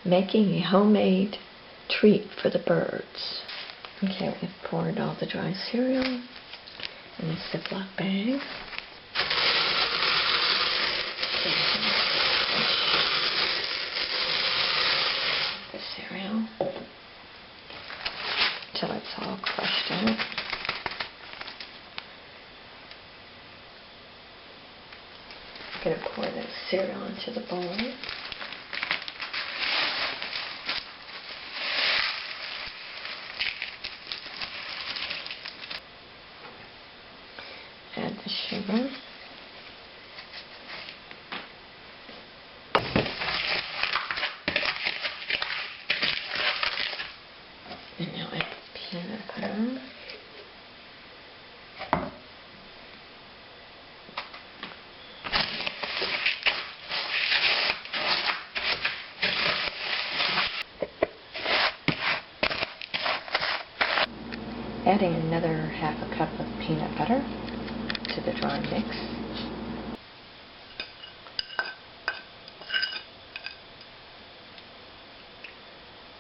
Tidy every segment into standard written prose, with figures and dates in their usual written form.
making a homemade treat for the birds. Okay, we've poured all the dry cereal in a Ziploc bag. The cereal till it's all crushed out. I'm going to pour the cereal into the bowl. Add the sugar. And now add peanut butter. Adding another half a cup of peanut butter to the dry mix.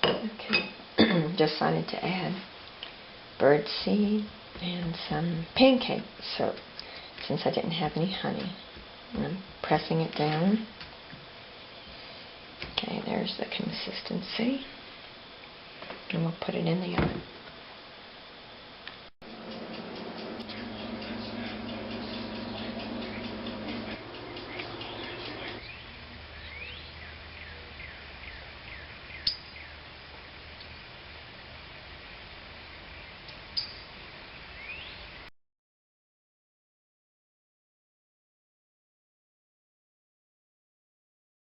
Okay, decided to add bird seed and some pancake syrup since I didn't have any honey. And I'm pressing it down. Okay, there's the consistency. And we'll put it in the oven.